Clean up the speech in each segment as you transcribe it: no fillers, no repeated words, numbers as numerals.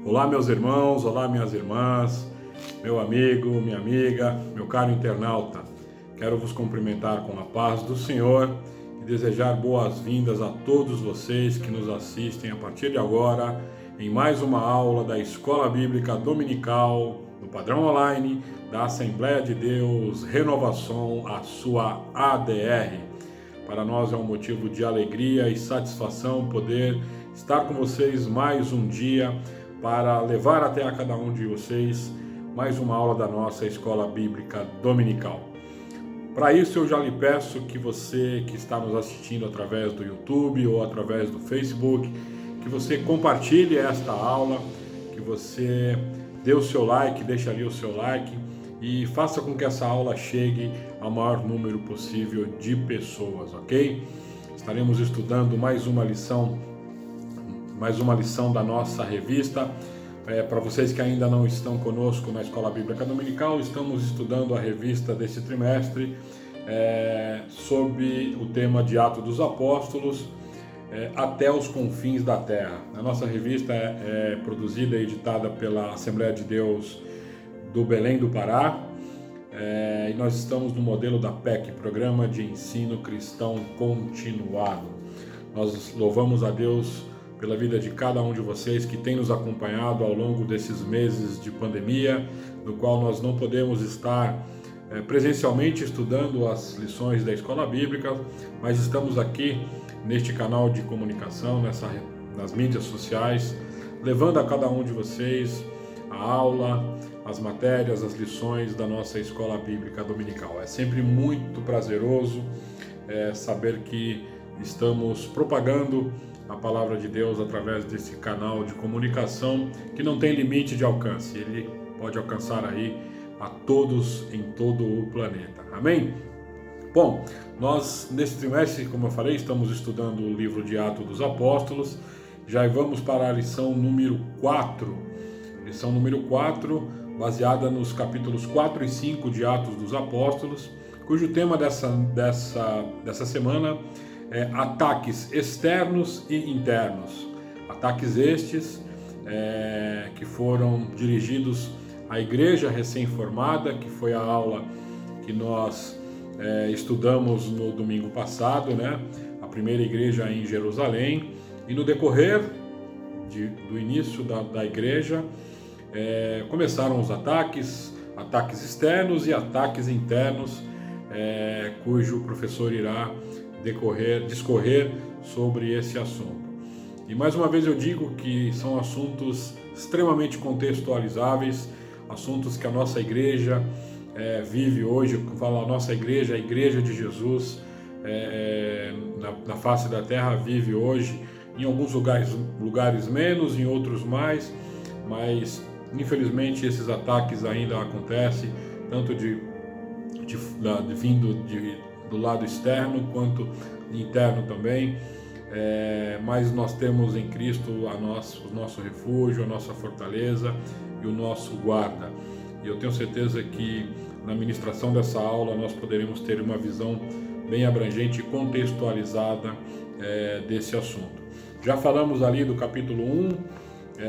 Olá, meus irmãos, olá, minhas irmãs, meu amigo, minha amiga, meu caro internauta. Quero vos cumprimentar com a paz do Senhor e desejar boas-vindas a todos vocês que nos assistem a partir de agora em mais uma aula da Escola Bíblica Dominical, no padrão online da Assembleia de Deus Renovação, a sua ADR. Para nós é um motivo de alegria e satisfação poder estar com vocês mais um dia para levar até a cada um de vocês mais uma aula da nossa Escola Bíblica Dominical. Para isso eu já lhe peço que você que está nos assistindo através do YouTube ou através do Facebook, que você compartilhe esta aula, que você dê o seu like, deixe ali o seu like e faça com que essa aula chegue ao maior número possível de pessoas, ok? Estaremos estudando mais uma lição da nossa revista. Para vocês que ainda não estão conosco na Escola Bíblica Dominical, estamos estudando a revista desse trimestre sobre o tema de Atos dos Apóstolos, até os confins da terra. A nossa revista é produzida e editada pela Assembleia de Deus do Belém do Pará, e nós estamos no modelo da PEC, Programa de Ensino Cristão Continuado. Nós louvamos a Deus pela vida de cada um de vocês que tem nos acompanhado ao longo desses meses de pandemia, no qual nós não podemos estar presencialmente estudando as lições da Escola Bíblica, mas estamos aqui neste canal de comunicação, nas mídias sociais, levando a cada um de vocês a aula, as matérias, as lições da nossa Escola Bíblica Dominical. É sempre muito prazeroso saber que estamos propagando a palavra de Deus através desse canal de comunicação que não tem limite de alcance. Ele pode alcançar aí a todos em todo o planeta. Amém? Bom, nós nesse trimestre, como eu falei, estamos estudando o livro de Atos dos Apóstolos. Já vamos para a lição número 4. Lição número 4, baseada nos capítulos 4 e 5 de Atos dos Apóstolos, cujo tema dessa semana ataques externos e internos. Ataques estes que foram dirigidos à igreja recém-formada, que foi a aula que nós estudamos no domingo passado, né? A primeira igreja em Jerusalém. E no decorrer do início da igreja, começaram os ataques externos e ataques internos, cujo professor irá discorrer sobre esse assunto. E mais uma vez eu digo que são assuntos extremamente contextualizáveis, assuntos que a nossa igreja vive hoje. Eu falo a nossa igreja, a igreja de Jesus na face da terra vive hoje, em alguns lugares menos, em outros mais, mas infelizmente esses ataques ainda acontecem, tanto vindo do lado externo quanto interno também, mas nós temos em Cristo o nosso refúgio, a nossa fortaleza e o nosso guarda. E eu tenho certeza que na ministração dessa aula nós poderemos ter uma visão bem abrangente e contextualizada desse assunto. Já falamos ali do capítulo 1,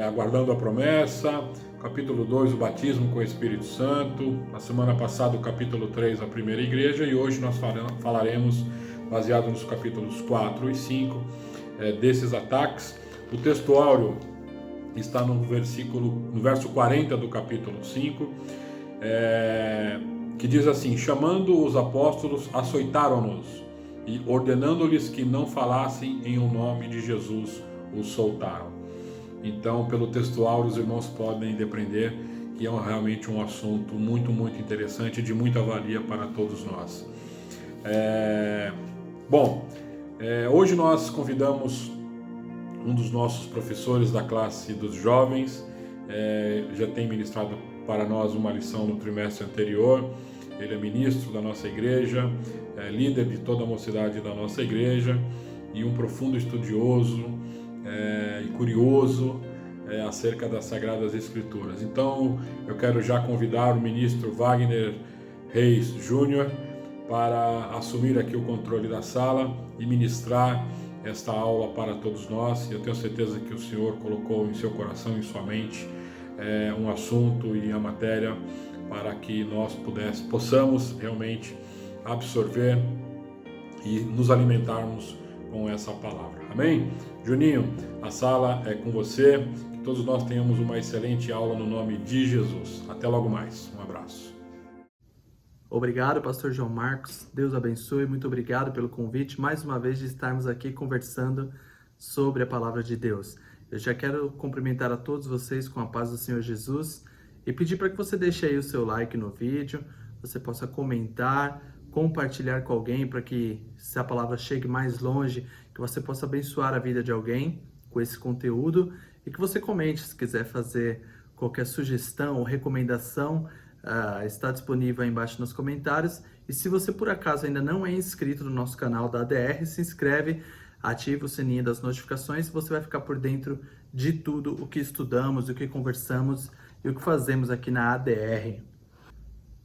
aguardando a promessa, capítulo 2, o batismo com o Espírito Santo, na semana passada o capítulo 3, a primeira igreja, e hoje nós falaremos, baseado nos capítulos 4 e 5, desses ataques. O texto áureo está no verso 40 do capítulo 5, que diz assim: chamando os apóstolos, açoitaram-nos, e ordenando-lhes que não falassem em o nome de Jesus, os soltaram. Então, pelo texto áureo, os irmãos podem depreender que é realmente um assunto muito, muito interessante e de muita valia para todos nós. Hoje nós convidamos um dos nossos professores da classe dos jovens, já tem ministrado para nós uma lição no trimestre anterior. Ele é ministro da nossa igreja, líder de toda a mocidade da nossa igreja e um profundo estudioso e curioso acerca das Sagradas Escrituras. Então, eu quero já convidar o ministro Wagner Reis Júnior para assumir aqui o controle da sala e ministrar esta aula para todos nós. Eu tenho certeza que o Senhor colocou em seu coração, em sua mente, um assunto e a matéria para que nós possamos realmente absorver e nos alimentarmos com essa palavra. Amém? Juninho, a sala é com você. Que todos nós tenhamos uma excelente aula no nome de Jesus. Até logo mais. Um abraço. Obrigado, pastor João Marcos. Deus abençoe. Muito obrigado pelo convite, mais uma vez, de estarmos aqui conversando sobre a palavra de Deus. Eu já quero cumprimentar a todos vocês com a paz do Senhor Jesus e pedir para que você deixe aí o seu like no vídeo, você possa comentar, compartilhar com alguém para que, se a palavra chegue mais longe, que você possa abençoar a vida de alguém com esse conteúdo e que você comente se quiser fazer qualquer sugestão ou recomendação. Está disponível aí embaixo nos comentários. E se você por acaso ainda não é inscrito no nosso canal da ADR, se inscreve, ativa o sininho das notificações e você vai ficar por dentro de tudo o que estudamos, o que conversamos e o que fazemos aqui na ADR.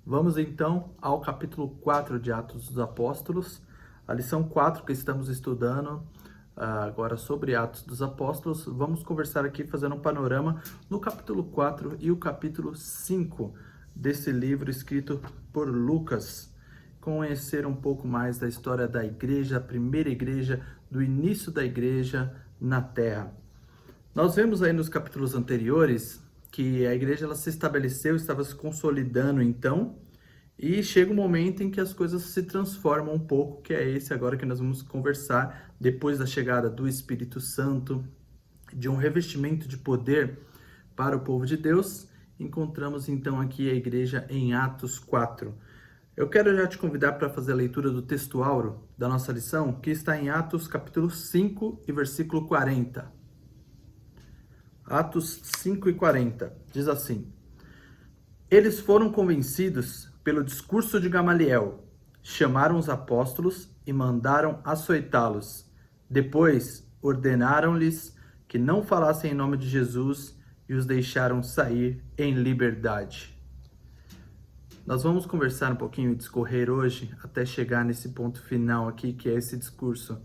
Vamos então ao capítulo 4 de Atos dos Apóstolos, a lição 4 que estamos estudando agora sobre Atos dos Apóstolos. Vamos conversar aqui fazendo um panorama no capítulo 4 e o capítulo 5 desse livro escrito por Lucas, conhecer um pouco mais da história da igreja, a primeira igreja, do início da igreja na Terra. Nós vemos aí nos capítulos anteriores que a igreja ela se estabeleceu, estava se consolidando então, e chega um momento em que as coisas se transformam um pouco, que é esse agora que nós vamos conversar, depois da chegada do Espírito Santo, de um revestimento de poder para o povo de Deus. Encontramos então aqui a igreja em Atos 4. Eu quero já te convidar para fazer a leitura do texto áureo da nossa lição, que está em Atos capítulo 5 e versículo 40. Atos 5 e 40, diz assim: Eles foram convencidos pelo discurso de Gamaliel, chamaram os apóstolos e mandaram açoitá-los. Depois ordenaram-lhes que não falassem em nome de Jesus e os deixaram sair em liberdade. Nós vamos conversar um pouquinho e discorrer hoje até chegar nesse ponto final aqui, que é esse discurso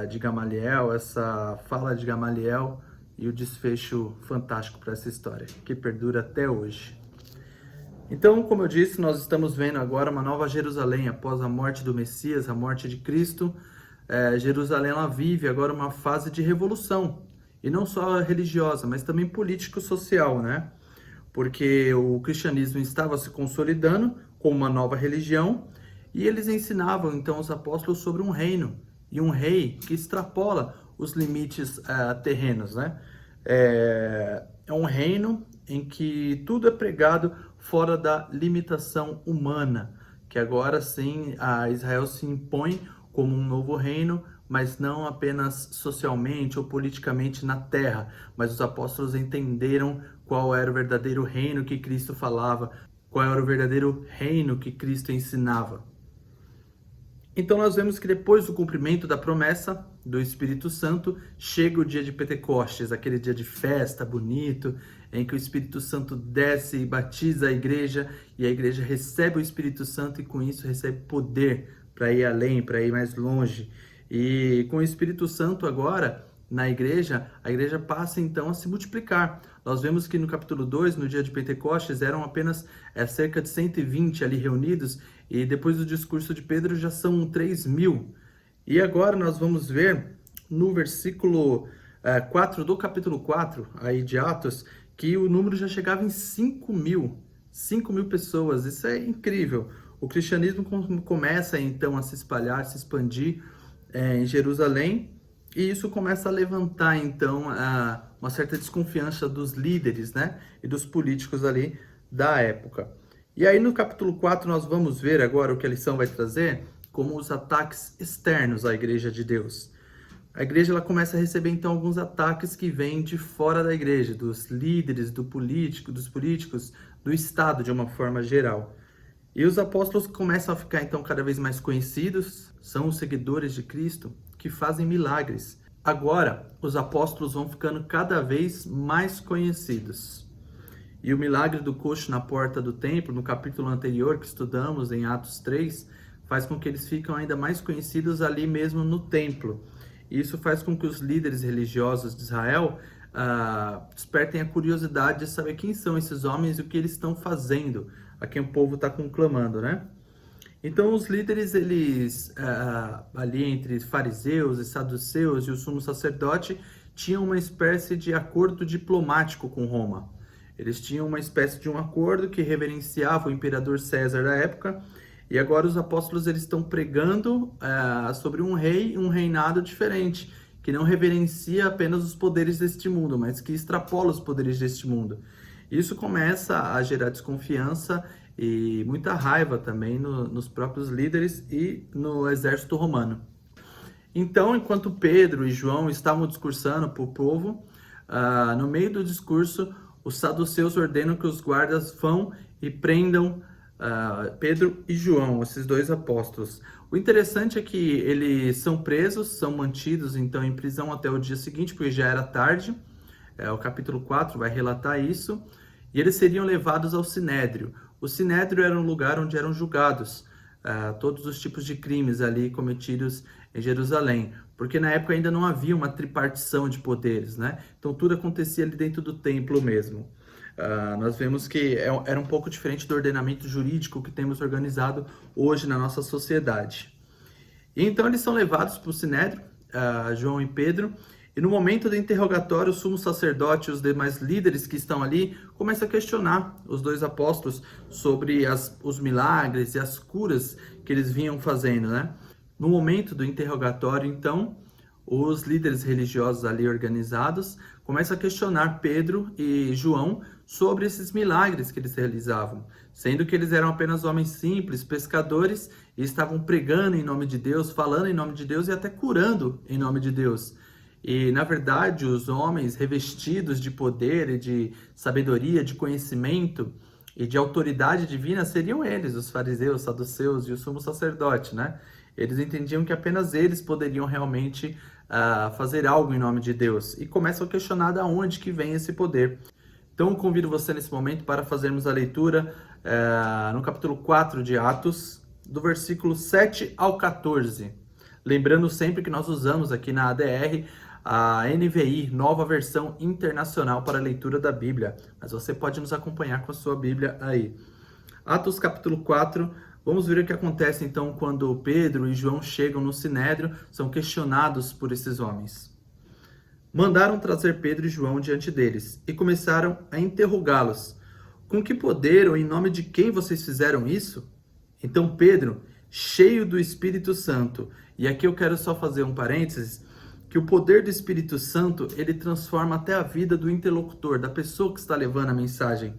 de Gamaliel, essa fala de Gamaliel e o desfecho fantástico para essa história, que perdura até hoje. Então, como eu disse, nós estamos vendo agora uma nova Jerusalém após a morte do Messias, a morte de Cristo. Jerusalém ela vive agora uma fase de revolução. E não só religiosa, mas também político-social, né? Porque o cristianismo estava se consolidando como uma nova religião e eles ensinavam, então, os apóstolos sobre um reino e um rei que extrapola os limites terrenos, né? É um reino em que tudo é pregado fora da limitação humana, que agora sim a Israel se impõe como um novo reino, mas não apenas socialmente ou politicamente na terra, mas os apóstolos entenderam qual era o verdadeiro reino que Cristo falava, qual era o verdadeiro reino que Cristo ensinava. Então nós vemos que depois do cumprimento da promessa do Espírito Santo, chega o dia de Pentecostes, aquele dia de festa bonito, em que o Espírito Santo desce e batiza a igreja, e a igreja recebe o Espírito Santo e com isso recebe poder para ir além, para ir mais longe. E com o Espírito Santo agora, na igreja, a igreja passa então a se multiplicar. Nós vemos que no capítulo 2, no dia de Pentecostes, eram apenas cerca de 120 ali reunidos, e depois do discurso de Pedro já são 3.000. E agora nós vamos ver no versículo 4 do capítulo 4 aí de Atos, que o número já chegava em 5.000. 5.000 pessoas, isso é incrível. O cristianismo começa então a se espalhar, se expandir em Jerusalém, e isso começa a levantar então uma certa desconfiança dos líderes, né, e dos políticos ali da época. E aí no capítulo 4 nós vamos ver agora o que a lição vai trazer como os ataques externos à igreja de Deus. A igreja ela começa a receber então alguns ataques que vêm de fora da igreja, dos líderes, dos políticos, do Estado de uma forma geral. E os apóstolos começam a ficar então cada vez mais conhecidos, são os seguidores de Cristo que fazem milagres. Agora, os apóstolos vão ficando cada vez mais conhecidos. E o milagre do coxo na porta do templo, no capítulo anterior que estudamos em Atos 3, faz com que eles fiquem ainda mais conhecidos ali mesmo no templo. e isso faz com que os líderes religiosos de Israel despertem a curiosidade de saber quem são esses homens e o que eles estão fazendo, a quem o povo está conclamando, né? Então os líderes, eles ali entre fariseus e saduceus e o sumo sacerdote, tinham uma espécie de acordo diplomático com Roma. Eles tinham uma espécie de um acordo que reverenciava o imperador César da época, e agora os apóstolos eles estão pregando sobre um rei, um reinado diferente, que não reverencia apenas os poderes deste mundo, mas que extrapola os poderes deste mundo. Isso começa a gerar desconfiança e muita raiva também nos próprios líderes e no exército romano. Então, enquanto Pedro e João estavam discursando para o povo, no meio do discurso, os saduceus ordenam que os guardas vão e prendam Pedro e João, esses dois apóstolos. O interessante é que eles são presos, são mantidos então em prisão até o dia seguinte, porque já era tarde. O capítulo 4 vai relatar isso. E eles seriam levados ao Sinédrio. O Sinédrio era um lugar onde eram julgados todos os tipos de crimes ali cometidos em Jerusalém, porque na época ainda não havia uma tripartição de poderes, né? Então tudo acontecia ali dentro do templo mesmo. Nós vemos que era um pouco diferente do ordenamento jurídico que temos organizado hoje na nossa sociedade. E então eles são levados para o Sinédrio, João e Pedro, e no momento do interrogatório, o sumo sacerdote e os demais líderes que estão ali começam a questionar os dois apóstolos sobre os milagres e as curas que eles vinham fazendo, né? No momento do interrogatório, então, os líderes religiosos ali organizados começam a questionar Pedro e João sobre esses milagres que eles realizavam, sendo que eles eram apenas homens simples, pescadores, e estavam pregando em nome de Deus, falando em nome de Deus e até curando em nome de Deus. E, na verdade, os homens revestidos de poder e de sabedoria, de conhecimento e de autoridade divina seriam eles, os fariseus, saduceus e o sumo sacerdote, né? Eles entendiam que apenas eles poderiam realmente fazer algo em nome de Deus. E começam a questionar de onde que vem esse poder. Então, eu convido você nesse momento para fazermos a leitura no capítulo 4 de Atos, do versículo 7 ao 14. Lembrando sempre que nós usamos aqui na ADR a NVI, Nova Versão Internacional para a leitura da Bíblia. Mas você pode nos acompanhar com a sua Bíblia aí. Atos capítulo 4, vamos ver o que acontece então quando Pedro e João chegam no Sinédrio, são questionados por esses homens. Mandaram trazer Pedro e João diante deles e começaram a interrogá-los. Com que poder ou em nome de quem vocês fizeram isso? Então Pedro, cheio do Espírito Santo, e aqui eu quero só fazer um parênteses, que o poder do Espírito Santo, ele transforma até a vida do interlocutor, da pessoa que está levando a mensagem.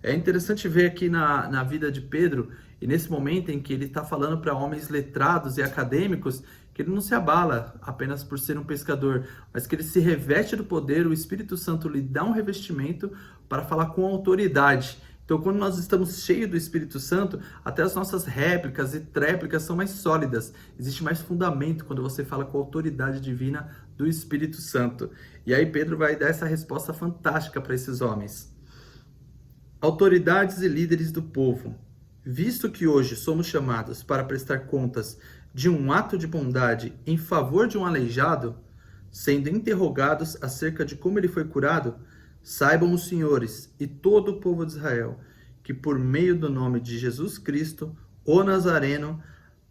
É interessante ver aqui na vida de Pedro, e nesse momento em que ele está falando para homens letrados e acadêmicos, que ele não se abala apenas por ser um pescador, mas que ele se reveste do poder, o Espírito Santo lhe dá um revestimento para falar com autoridade. Então, quando nós estamos cheios do Espírito Santo, até as nossas réplicas e tréplicas são mais sólidas. Existe mais fundamento quando você fala com a autoridade divina do Espírito Santo. E aí Pedro vai dar essa resposta fantástica para esses homens. Autoridades e líderes do povo, visto que hoje somos chamados para prestar contas de um ato de bondade em favor de um aleijado, sendo interrogados acerca de como ele foi curado, saibam os senhores e todo o povo de Israel que por meio do nome de Jesus Cristo, o Nazareno,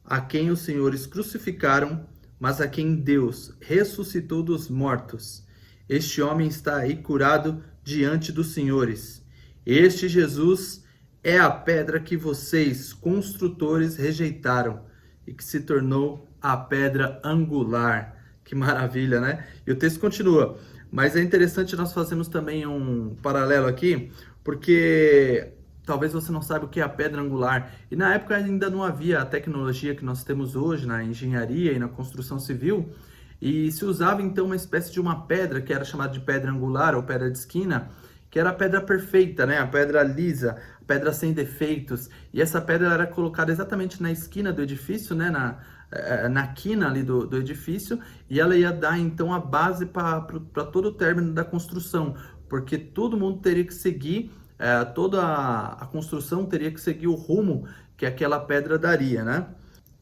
a quem os senhores crucificaram, mas a quem Deus ressuscitou dos mortos, este homem está aí curado diante dos senhores. Este Jesus é a pedra que vocês, construtores, rejeitaram e que se tornou a pedra angular. Que maravilha, né? E o texto continua. Mas é interessante nós fazermos também um paralelo aqui, porque talvez você não saiba o que é a pedra angular. E na época ainda não havia a tecnologia que nós temos hoje na engenharia e na construção civil. E se usava então uma espécie de uma pedra que era chamada de pedra angular ou pedra de esquina, que era a pedra perfeita, né? A pedra lisa, a pedra sem defeitos. E essa pedra era colocada exatamente na esquina do edifício, né? Na quina ali do edifício, e ela ia dar então a base para todo o término da construção, porque todo mundo teria que seguir, toda a construção teria que seguir o rumo que aquela pedra daria, né?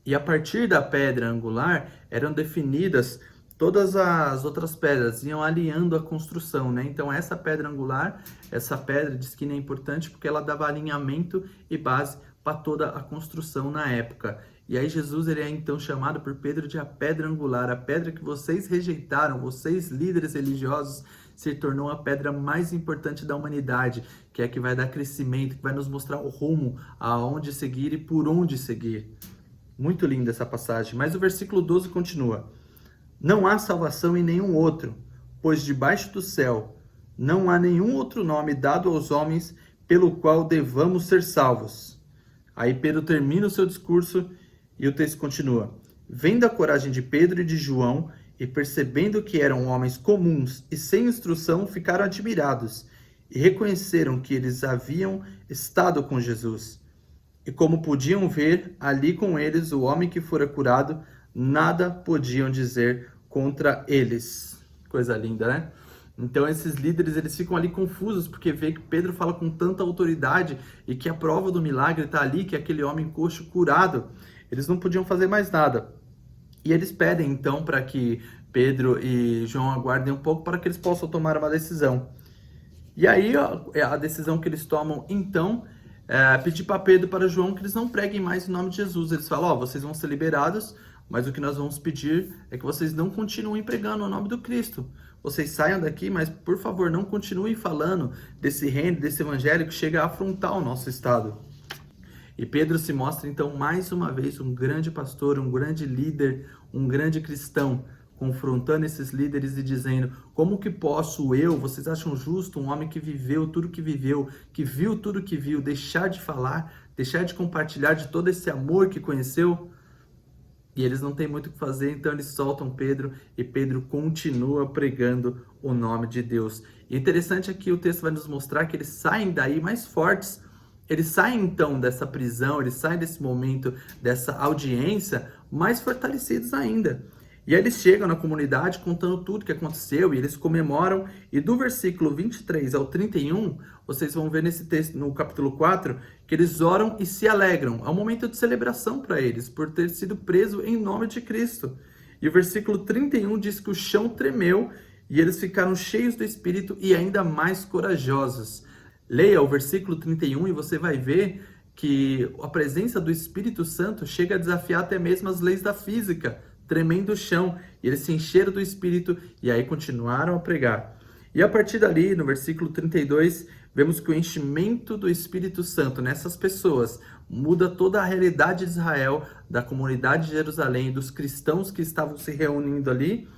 E a partir da pedra angular eram definidas todas as outras pedras iam alinhando a construção, né? Então essa pedra angular, essa pedra de esquina é importante porque ela dava alinhamento e base para toda a construção na época. E aí Jesus ele é então chamado por Pedro de a pedra angular, a pedra que vocês rejeitaram, vocês líderes religiosos, se tornou a pedra mais importante da humanidade, que é a que vai dar crescimento, que vai nos mostrar o rumo, aonde seguir e por onde seguir. Muito linda essa passagem, mas o versículo 12 continua. Não há salvação em nenhum outro, pois debaixo do céu não há nenhum outro nome dado aos homens pelo qual devamos ser salvos. Aí Pedro termina o seu discurso e o texto continua. Vendo a coragem de Pedro e de João e percebendo que eram homens comuns e sem instrução, ficaram admirados e reconheceram que eles haviam estado com Jesus. E como podiam ver ali com eles o homem que fora curado, nada podiam dizer contra eles. Coisa linda, né? Então esses líderes eles ficam ali confusos porque vê que Pedro fala com tanta autoridade e que a prova do milagre está ali, que é aquele homem coxo curado. Eles não podiam fazer mais nada. E eles pedem então para que Pedro e João aguardem um pouco para que eles possam tomar uma decisão. E aí a decisão que eles tomam então é pedir para Pedro e para João que eles não preguem mais em nome de Jesus. Eles falam, vocês vão ser liberados, mas o que nós vamos pedir é que vocês não continuem pregando o nome do Cristo. Vocês saiam daqui, mas por favor não continuem falando desse reino, desse evangelho que chega a afrontar o nosso estado. E Pedro se mostra então mais uma vez um grande pastor, um grande líder, um grande cristão, confrontando esses líderes e dizendo, como que posso eu, vocês acham justo um homem que viveu tudo que viveu, que viu tudo que viu, deixar de falar, deixar de compartilhar de todo esse amor que conheceu? E eles não têm muito o que fazer, então eles soltam Pedro e Pedro continua pregando o nome de Deus. E interessante é que o texto vai nos mostrar que eles saem daí mais fortes. Eles saem então dessa prisão, eles saem desse momento, dessa audiência, mais fortalecidos ainda. E aí eles chegam na comunidade contando tudo que aconteceu e eles comemoram. E do versículo 23 ao 31, vocês vão ver nesse texto, no capítulo 4, que eles oram e se alegram. É um momento de celebração para eles, por ter sido preso em nome de Cristo. E o versículo 31 diz que o chão tremeu e eles ficaram cheios do Espírito e ainda mais corajosos. Leia o versículo 31 e você vai ver que a presença do Espírito Santo chega a desafiar até mesmo as leis da física, tremendo o chão, e eles se encheram do Espírito e aí continuaram a pregar. E a partir dali, no versículo 32, vemos que o enchimento do Espírito Santo nessas pessoas muda toda a realidade de Israel, da comunidade de Jerusalém, dos cristãos que estavam se reunindo ali.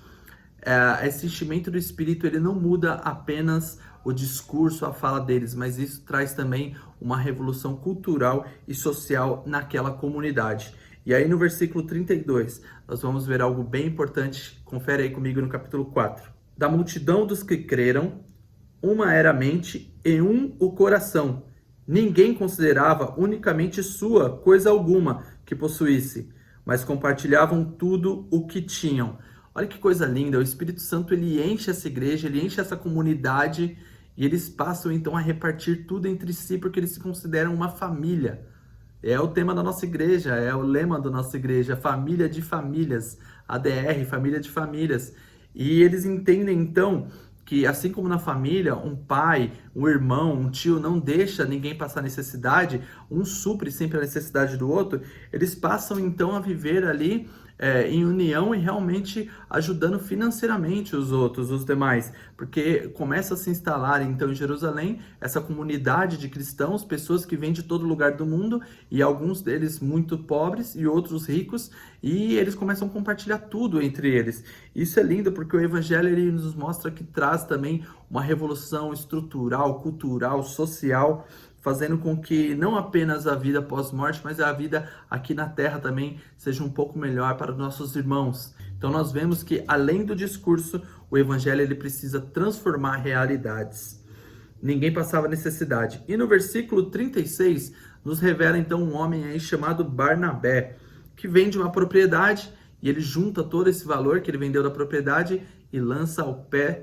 Esse enchimento do Espírito ele não muda apenas o discurso, a fala deles, mas isso traz também uma revolução cultural e social naquela comunidade. E aí no versículo 32, nós vamos ver algo bem importante, confere aí comigo no capítulo 4. Da multidão dos que creram, uma era a mente e um o coração. Ninguém considerava unicamente sua coisa alguma que possuísse, mas compartilhavam tudo o que tinham. Olha que coisa linda, o Espírito Santo ele enche essa igreja, ele enche essa comunidade e eles passam então a repartir tudo entre si porque eles se consideram uma família. É o tema da nossa igreja, é o lema da nossa igreja, família de famílias, ADR, família de famílias. E eles entendem então que assim como na família, um pai, um irmão, um tio não deixa ninguém passar necessidade, um supre sempre a necessidade do outro, eles passam então a viver ali em união e realmente ajudando financeiramente os outros, os demais, porque começa a se instalar então em Jerusalém essa comunidade de cristãos, pessoas que vêm de todo lugar do mundo e alguns deles muito pobres e outros ricos, e eles começam a compartilhar tudo entre eles. Isso é lindo porque o evangelho ele nos mostra que traz também uma revolução estrutural, cultural, social, fazendo com que não apenas a vida pós-morte, mas a vida aqui na Terra também seja um pouco melhor para os nossos irmãos. Então nós vemos que além do discurso, o evangelho ele precisa transformar realidades. Ninguém passava necessidade. E no versículo 36, nos revela então um homem aí chamado Barnabé, que vende uma propriedade e ele junta todo esse valor que ele vendeu da propriedade e lança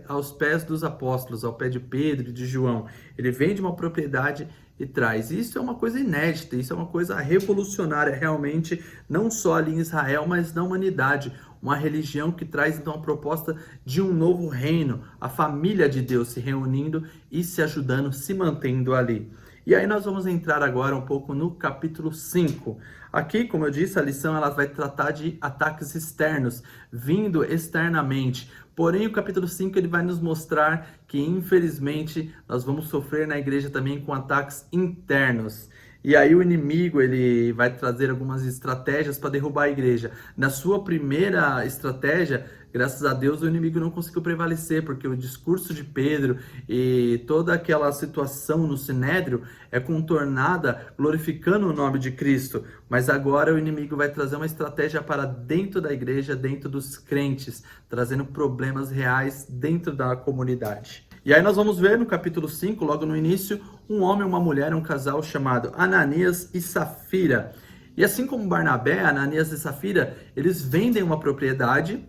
aos pés dos apóstolos, ao pé de Pedro e de João. Ele vende uma propriedade e traz. Isso é uma coisa inédita, isso é uma coisa revolucionária realmente, não só ali em Israel, mas na humanidade. uma religião que traz então a proposta de um novo reino, a família de Deus se reunindo e se ajudando, se mantendo ali. E aí nós vamos entrar agora um pouco no capítulo 5. Aqui, como eu disse, a lição ela vai tratar de ataques externos, vindo externamente. Porém, o capítulo 5 ele vai nos mostrar que, infelizmente, nós vamos sofrer na igreja também com ataques internos. E aí o inimigo ele vai trazer algumas estratégias para derrubar a igreja. Na sua primeira estratégia, graças a Deus, o inimigo não conseguiu prevalecer, porque o discurso de Pedro e toda aquela situação no Sinédrio é contornada glorificando o nome de Cristo. Mas agora o inimigo vai trazer uma estratégia para dentro da igreja, dentro dos crentes, trazendo problemas reais dentro da comunidade. E aí nós vamos ver no capítulo 5, logo no início, um homem, uma mulher, um casal chamado Ananias e Safira. E assim como Barnabé, Ananias e Safira, eles vendem uma propriedade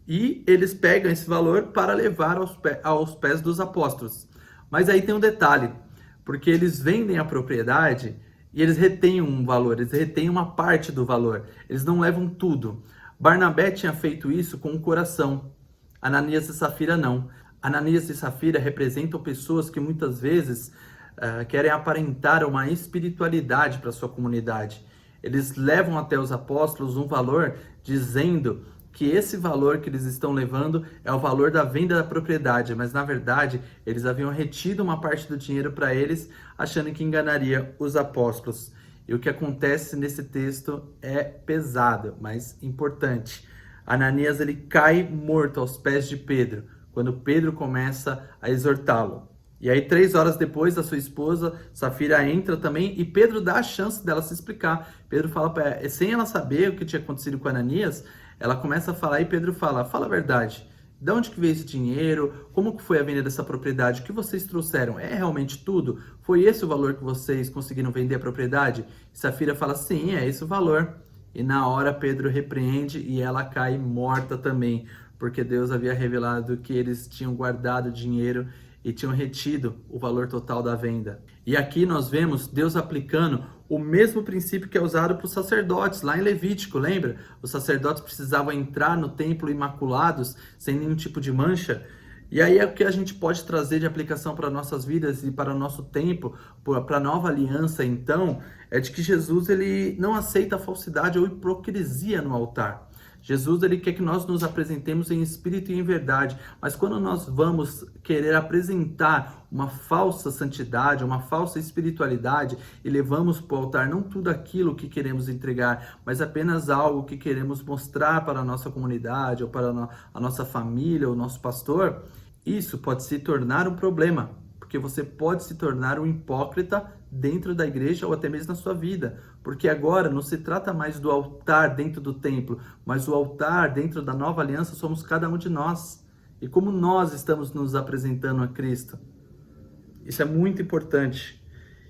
e eles pegam esse valor para levar aos pés dos apóstolos. Mas aí tem um detalhe, porque eles vendem a propriedade e eles retêm um valor, eles retêm uma parte do valor, eles não levam tudo. Barnabé tinha feito isso com o coração, Ananias e Safira não. Ananias e Safira representam pessoas que muitas vezes querem aparentar uma espiritualidade para a sua comunidade. Eles levam até os apóstolos um valor dizendo que esse valor que eles estão levando é o valor da venda da propriedade, mas na verdade eles haviam retido uma parte do dinheiro para eles, achando que enganaria os apóstolos. E o que acontece nesse texto é pesado, mas importante. Ananias ele cai morto aos pés de Pedro, quando Pedro começa a exortá-lo. E aí 3 horas depois, a sua esposa, Safira, entra também e Pedro dá a chance dela se explicar. Pedro fala para ela, sem ela saber o que tinha acontecido com Ananias, ela começa a falar e Pedro fala a verdade. De onde que veio esse dinheiro? Como que foi a venda dessa propriedade? O que vocês trouxeram? É realmente tudo? Foi esse o valor que vocês conseguiram vender a propriedade? E Safira fala, sim, é esse o valor. E na hora Pedro repreende e ela cai morta também, porque Deus havia revelado que eles tinham guardado dinheiro e tinham retido o valor total da venda. E aqui nós vemos Deus aplicando o mesmo princípio que é usado para os sacerdotes, lá em Levítico, lembra? Os sacerdotes precisavam entrar no templo imaculados, sem nenhum tipo de mancha. E aí é o que a gente pode trazer de aplicação para nossas vidas e para o nosso tempo, para a nova aliança, então, é de que Jesus ele não aceita a falsidade ou hipocrisia no altar. Jesus ele quer que nós nos apresentemos em espírito e em verdade, mas quando nós vamos querer apresentar uma falsa santidade, uma falsa espiritualidade e levamos para o altar não tudo aquilo que queremos entregar, mas apenas algo que queremos mostrar para a nossa comunidade ou para a nossa família ou nosso pastor, isso pode se tornar um problema, porque você pode se tornar um hipócrita dentro da igreja ou até mesmo na sua vida, porque agora não se trata mais do altar dentro do templo, mas o altar dentro da nova aliança somos cada um de nós, e como nós estamos nos apresentando a Cristo. Isso é muito importante.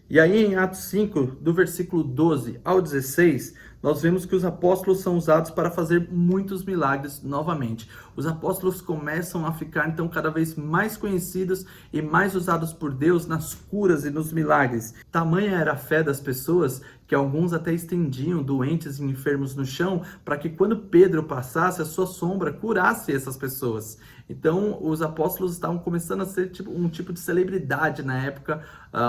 E aí em Atos 5, do versículo 12 ao 16, nós vemos que os apóstolos são usados para fazer muitos milagres novamente. Os apóstolos começam a ficar então cada vez mais conhecidos e mais usados por Deus nas curas e nos milagres. Tamanha era a fé das pessoas que alguns até estendiam doentes e enfermos no chão para que quando Pedro passasse, a sua sombra curasse essas pessoas. Então, os apóstolos estavam começando a ser um tipo de celebridade na época,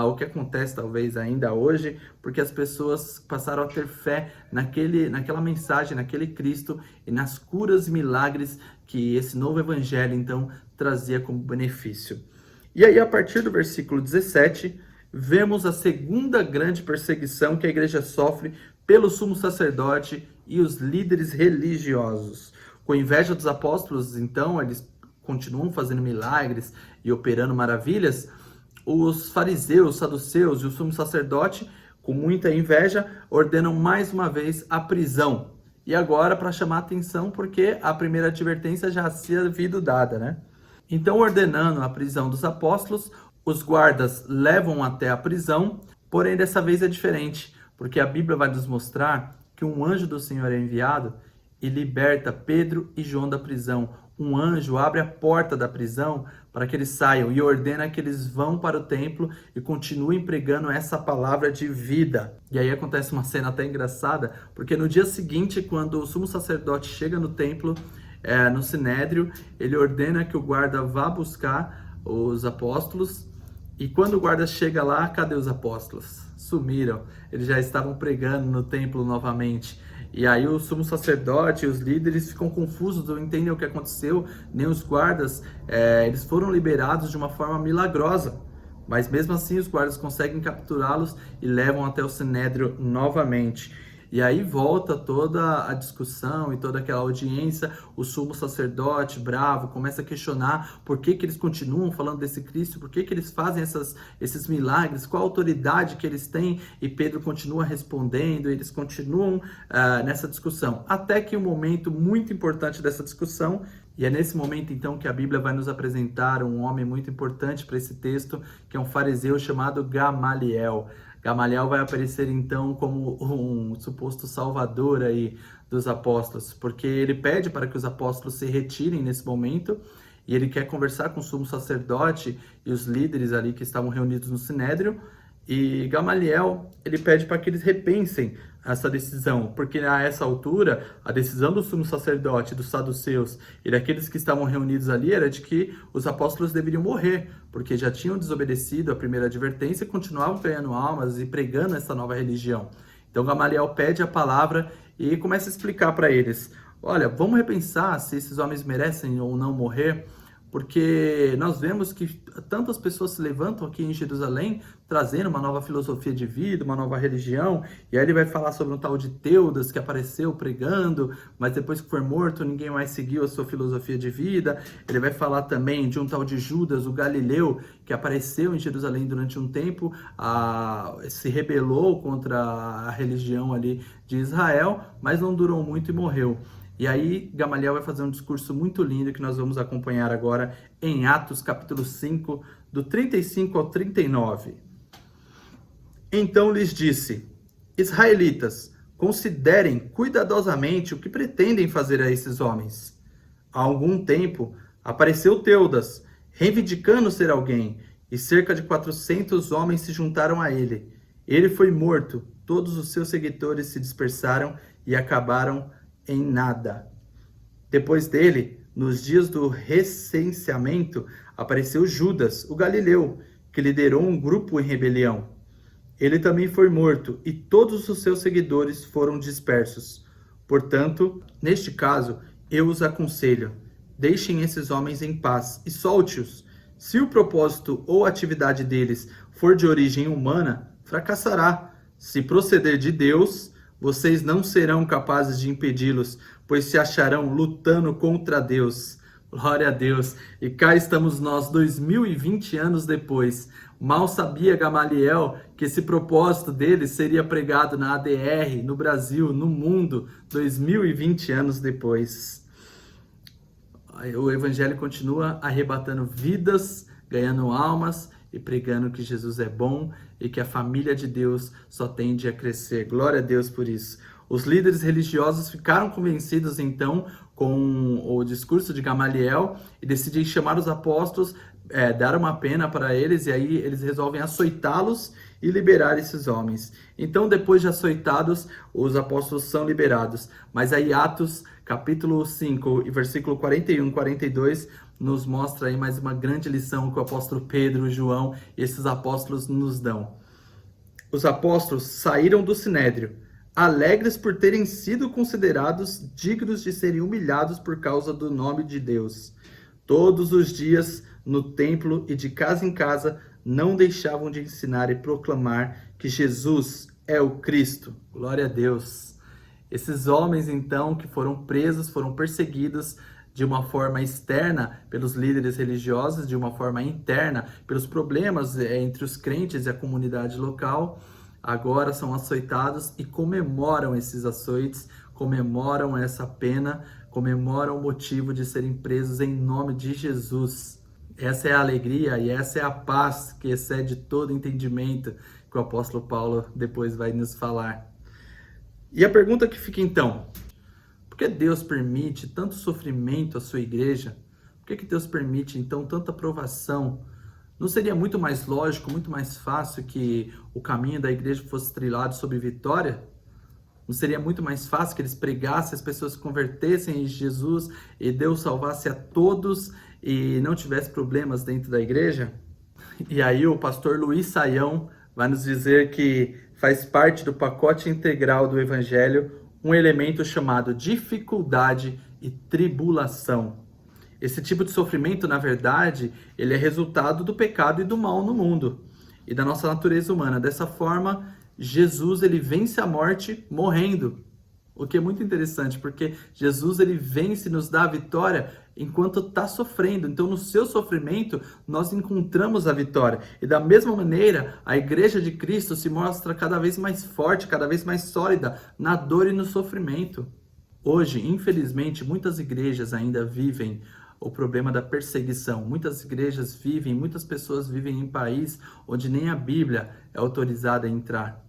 o que acontece talvez ainda hoje, porque as pessoas passaram a ter fé naquela mensagem, naquele Cristo e nas curas e milagres que esse novo evangelho, então, trazia como benefício. E aí, a partir do versículo 17, vemos a segunda grande perseguição que a igreja sofre pelo sumo sacerdote e os líderes religiosos. Com inveja dos apóstolos, então, eles continuam fazendo milagres e operando maravilhas, os fariseus, saduceus e o sumo sacerdote, com muita inveja, ordenam mais uma vez a prisão. E agora, para chamar a atenção, porque a primeira advertência já havia sido dada, né? Então, ordenando a prisão dos apóstolos, os guardas levam até a prisão, porém dessa vez é diferente, porque a Bíblia vai nos mostrar que um anjo do Senhor é enviado e liberta Pedro e João da prisão. Um anjo abre a porta da prisão para que eles saiam e ordena que eles vão para o templo e continuem pregando essa palavra de vida. E aí acontece uma cena até engraçada, porque no dia seguinte, quando o sumo sacerdote chega no templo, no Sinédrio, ele ordena que o guarda vá buscar os apóstolos. E quando o guarda chega lá, cadê os apóstolos? Sumiram. Eles já estavam pregando no templo novamente. E aí o sumo sacerdote e os líderes ficam confusos, não entendem o que aconteceu, nem os guardas, eles foram liberados de uma forma milagrosa. Mas mesmo assim os guardas conseguem capturá-los e levam até o Sinédrio novamente. E aí volta toda a discussão e toda aquela audiência, o sumo sacerdote, bravo, começa a questionar por que eles continuam falando desse Cristo, por que eles fazem esses milagres, qual a autoridade que eles têm, e Pedro continua respondendo, eles continuam nessa discussão, até que um momento muito importante dessa discussão, e é nesse momento então que a Bíblia vai nos apresentar um homem muito importante para esse texto, que é um fariseu chamado Gamaliel. Gamaliel vai aparecer então como um suposto salvador aí dos apóstolos, porque ele pede para que os apóstolos se retirem nesse momento e ele quer conversar com o sumo sacerdote e os líderes ali que estavam reunidos no Sinédrio. E Gamaliel, ele pede para que eles repensem essa decisão, porque a essa altura, a decisão do sumo sacerdote, dos saduceus e daqueles que estavam reunidos ali era de que os apóstolos deveriam morrer, porque já tinham desobedecido a primeira advertência e continuavam ganhando almas e pregando essa nova religião. Então Gamaliel pede a palavra e começa a explicar para eles: olha, vamos repensar se esses homens merecem ou não morrer, porque nós vemos que tantas pessoas se levantam aqui em Jerusalém trazendo uma nova filosofia de vida, uma nova religião, e aí ele vai falar sobre um tal de Teudas que apareceu pregando, mas depois que foi morto ninguém mais seguiu a sua filosofia de vida. Ele vai falar também de um tal de Judas, o Galileu, que apareceu em Jerusalém durante um tempo, se rebelou contra a religião ali de Israel, mas não durou muito e morreu. E aí Gamaliel vai fazer um discurso muito lindo que nós vamos acompanhar agora em Atos capítulo 5, do 35 ao 39. Então lhes disse: Israelitas, considerem cuidadosamente o que pretendem fazer a esses homens. Há algum tempo apareceu Teudas, reivindicando ser alguém, e cerca de 400 homens se juntaram a ele. Ele foi morto, todos os seus seguidores se dispersaram e acabaram em nada. Depois dele, nos dias do recenseamento, apareceu Judas, o Galileu, que liderou um grupo em rebelião. Ele também foi morto e todos os seus seguidores foram dispersos. Portanto, neste caso, eu os aconselho: deixem esses homens em paz e solte-os. Se o propósito ou atividade deles for de origem humana, fracassará. Se proceder de Deus, vocês não serão capazes de impedi-los, pois se acharão lutando contra Deus. Glória a Deus! E cá estamos nós, 2020 anos depois. Mal sabia Gamaliel que esse propósito dele seria pregado na ADR, no Brasil, no mundo, 2020 anos depois. O evangelho continua arrebatando vidas, ganhando almas e pregando que Jesus é bom e que a família de Deus só tende a crescer. Glória a Deus por isso. Os líderes religiosos ficaram convencidos então com o discurso de Gamaliel e decidem chamar os apóstolos, dar uma pena para eles, e aí eles resolvem açoitá-los e liberar esses homens. Então, depois de açoitados, os apóstolos são liberados. Mas aí Atos, capítulo 5, e versículo 41 e 42, nos mostra aí mais uma grande lição que o apóstolo Pedro, João e esses apóstolos nos dão. Os apóstolos saíram do Sinédrio, alegres por terem sido considerados dignos de serem humilhados por causa do nome de Deus. Todos os dias, no templo e de casa em casa, não deixavam de ensinar e proclamar que Jesus é o Cristo. Glória a Deus! Esses homens, então, que foram presos, foram perseguidos de uma forma externa pelos líderes religiosos, de uma forma interna pelos problemas entre os crentes e a comunidade local, agora são açoitados e comemoram esses açoites, comemoram essa pena, comemoram o motivo de serem presos em nome de Jesus. Essa é a alegria e essa é a paz que excede todo entendimento que o apóstolo Paulo depois vai nos falar. E a pergunta que fica então: por Por que Deus permite tanto sofrimento à sua igreja? Por que Deus permite, então, tanta provação? Não seria muito mais lógico, muito mais fácil que o caminho da igreja fosse trilhado sobre vitória? Não seria muito mais fácil que eles pregassem, as pessoas se convertessem em Jesus e Deus salvasse a todos e não tivesse problemas dentro da igreja? E aí o pastor Luiz Saião vai nos dizer que faz parte do pacote integral do evangelho um elemento chamado dificuldade e tribulação. Esse tipo de sofrimento, na verdade, ele é resultado do pecado e do mal no mundo e da nossa natureza humana. Dessa forma, Jesus ele vence a morte morrendo. O que é muito interessante, porque Jesus ele vence e nos dá a vitória enquanto está sofrendo. Então, no seu sofrimento, nós encontramos a vitória. E da mesma maneira, a igreja de Cristo se mostra cada vez mais forte, cada vez mais sólida na dor e no sofrimento. Hoje, infelizmente, muitas igrejas ainda vivem o problema da perseguição. Muitas igrejas vivem, muitas pessoas vivem em país onde nem a Bíblia é autorizada a entrar.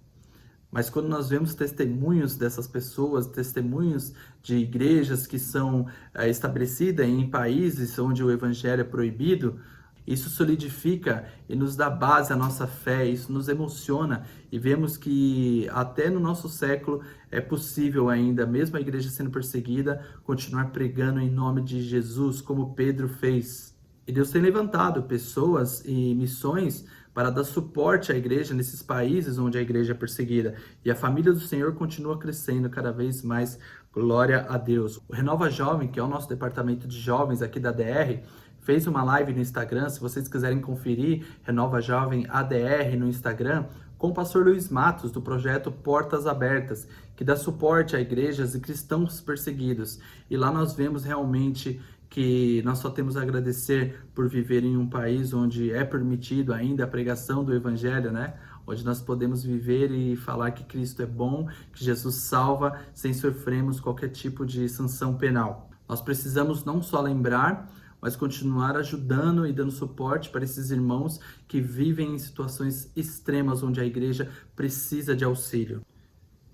Mas quando nós vemos testemunhos dessas pessoas, testemunhos de igrejas que são estabelecidas em países onde o evangelho é proibido, isso solidifica e nos dá base à nossa fé, isso nos emociona e vemos que até no nosso século é possível ainda, mesmo a igreja sendo perseguida, continuar pregando em nome de Jesus, como Pedro fez. E Deus tem levantado pessoas e missões para dar suporte à igreja nesses países onde a igreja é perseguida. E a família do Senhor continua crescendo cada vez mais. Glória a Deus. O Renova Jovem, que é o nosso departamento de jovens aqui da DR, fez uma live no Instagram. Se vocês quiserem conferir, Renova Jovem ADR no Instagram, com o pastor Luiz Matos, do projeto Portas Abertas, que dá suporte a igrejas e cristãos perseguidos. E lá nós vemos realmente que nós só temos a agradecer por viver em um país onde é permitido ainda a pregação do evangelho, né? Onde nós podemos viver e falar que Cristo é bom, que Jesus salva, sem sofrermos qualquer tipo de sanção penal. Nós precisamos não só lembrar, mas continuar ajudando e dando suporte para esses irmãos que vivem em situações extremas onde a igreja precisa de auxílio.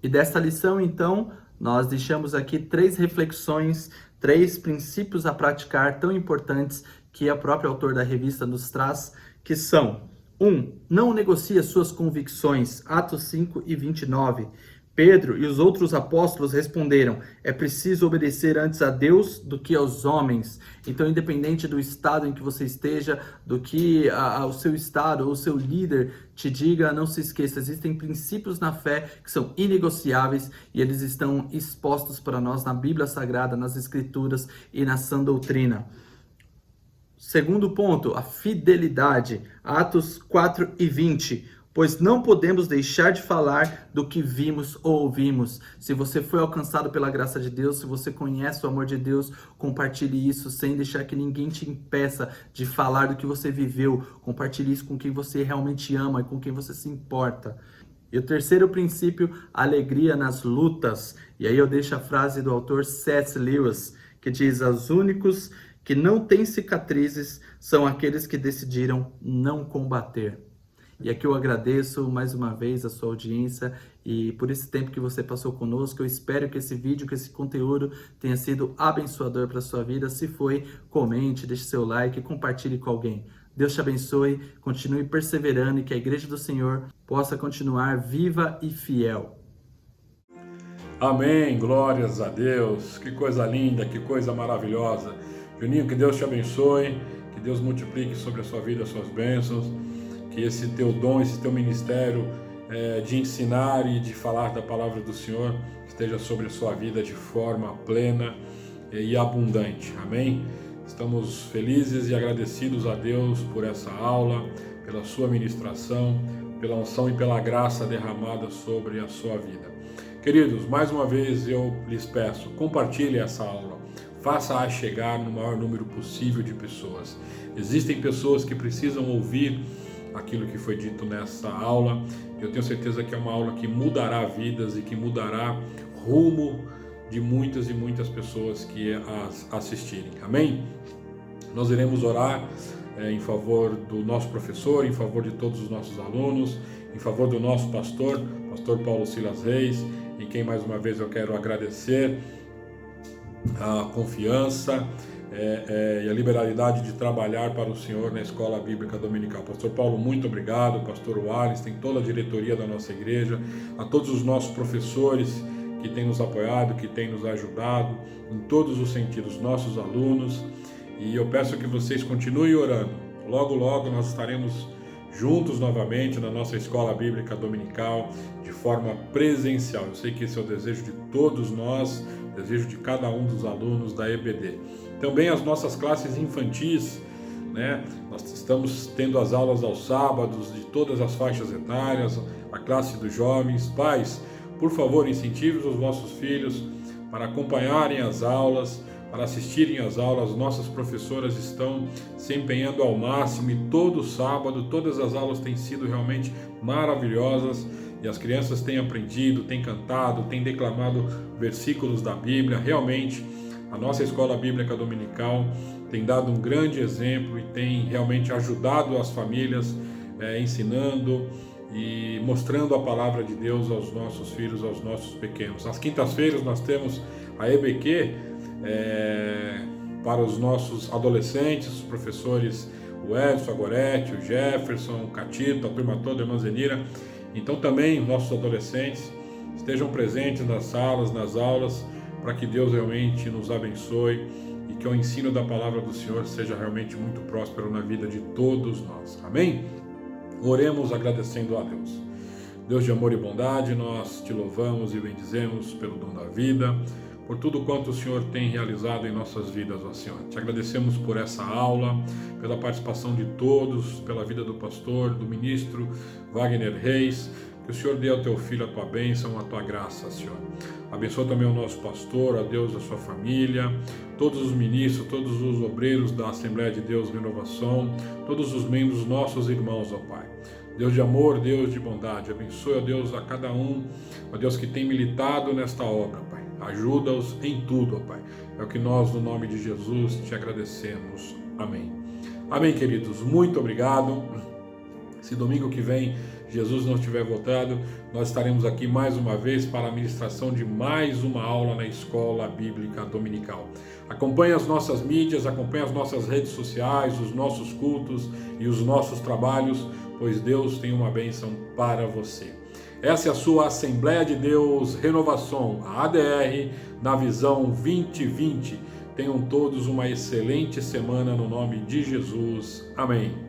E desta lição, então, nós deixamos aqui 3 reflexões, 3 princípios a praticar tão importantes que o próprio autor da revista nos traz, que são: 1. Não negocie suas convicções, Atos 5 e 29. Pedro e os outros apóstolos responderam: é preciso obedecer antes a Deus do que aos homens. Então, independente do estado em que você esteja, do que o seu estado ou o seu líder te diga, não se esqueça, existem princípios na fé que são inegociáveis e eles estão expostos para nós na Bíblia Sagrada, nas Escrituras e na sã doutrina. Segundo ponto, a fidelidade, Atos 4 e 20. Pois não podemos deixar de falar do que vimos ou ouvimos. Se você foi alcançado pela graça de Deus, se você conhece o amor de Deus, compartilhe isso sem deixar que ninguém te impeça de falar do que você viveu. Compartilhe isso com quem você realmente ama e com quem você se importa. E o terceiro princípio, alegria nas lutas. E aí eu deixo a frase do autor C.S. Lewis, que diz: os únicos que não têm cicatrizes são aqueles que decidiram não combater. E aqui eu agradeço mais uma vez a sua audiência e por esse tempo que você passou conosco. Eu espero que esse vídeo, que esse conteúdo tenha sido abençoador para a sua vida. Se foi, comente, deixe seu like e compartilhe com alguém. Deus te abençoe, continue perseverando e que a Igreja do Senhor possa continuar viva e fiel. Amém, glórias a Deus, que coisa linda, que coisa maravilhosa. Juninho, que Deus te abençoe, que Deus multiplique sobre a sua vida as suas bênçãos. Que esse teu dom, esse teu ministério de ensinar e de falar da palavra do Senhor esteja sobre a sua vida de forma plena e abundante. Amém? Estamos felizes e agradecidos a Deus por essa aula, pela sua ministração, pela unção e pela graça derramada sobre a sua vida. Queridos, mais uma vez eu lhes peço, compartilhe essa aula. Faça-a chegar no maior número possível de pessoas. Existem pessoas que precisam ouvir aquilo que foi dito nessa aula. Eu tenho certeza que é uma aula que mudará vidas e que mudará rumo de muitas e muitas pessoas que as assistirem. Amém? Nós iremos orar em favor do nosso professor, em favor de todos os nossos alunos, em favor do nosso pastor Paulo Silas Reis, em quem mais uma vez eu quero agradecer a confiança e a liberalidade de trabalhar para o Senhor na Escola Bíblica Dominical. Pastor Paulo, muito obrigado. Pastor Wallace, tem toda a diretoria da nossa igreja, a todos os nossos professores que têm nos apoiado, que têm nos ajudado em todos os sentidos, nossos alunos, e eu peço que vocês continuem orando. Logo, logo nós estaremos juntos novamente na nossa Escola Bíblica Dominical de forma presencial. Eu sei que esse é o desejo de todos nós, o desejo de cada um dos alunos da EBD. Também as nossas classes infantis, né? Nós estamos tendo as aulas aos sábados de todas as faixas etárias, a classe dos jovens. Pais, por favor, incentivem os vossos filhos para acompanharem as aulas, para assistirem às aulas. Nossas professoras estão se empenhando ao máximo e todo sábado, todas as aulas têm sido realmente maravilhosas e as crianças têm aprendido, têm cantado, têm declamado versículos da Bíblia. Realmente, a nossa Escola Bíblica Dominical tem dado um grande exemplo e tem realmente ajudado as famílias, ensinando e mostrando a palavra de Deus aos nossos filhos, aos nossos pequenos. Às quintas-feiras nós temos a EBQ para os nossos adolescentes, os professores o Edson, a Gorete, o Jefferson, o Catito, a turma toda, a irmã Zenira. Então também nossos adolescentes estejam presentes nas salas, nas aulas, para que Deus realmente nos abençoe e que o ensino da palavra do Senhor seja realmente muito próspero na vida de todos nós. Amém? Oremos agradecendo a Deus. Deus de amor e bondade, nós te louvamos e bendizemos pelo dom da vida, por tudo quanto o Senhor tem realizado em nossas vidas, ó Senhor. Te agradecemos por essa aula, pela participação de todos, pela vida do pastor, do ministro Wagner Reis. Que o Senhor dê ao teu filho a tua bênção, a tua graça, Senhor. Abençoa também o nosso pastor, a Deus, a sua família, todos os ministros, todos os obreiros da Assembleia de Deus Renovação, todos os membros, nossos irmãos, ó Pai. Deus de amor, Deus de bondade, abençoe, ó Deus, a cada um, ó Deus, que tem militado nesta obra, Pai. Ajuda-os em tudo, ó Pai. É o que nós, no nome de Jesus, te agradecemos. Amém. Amém, queridos. Muito obrigado. Se domingo que vem Jesus não estiver voltado, nós estaremos aqui mais uma vez para a ministração de mais uma aula na Escola Bíblica Dominical. Acompanhe as nossas mídias, acompanhe as nossas redes sociais, os nossos cultos e os nossos trabalhos, pois Deus tem uma bênção para você. Essa é a sua Assembleia de Deus Renovação, a ADR, na visão 2020. Tenham todos uma excelente semana no nome de Jesus. Amém.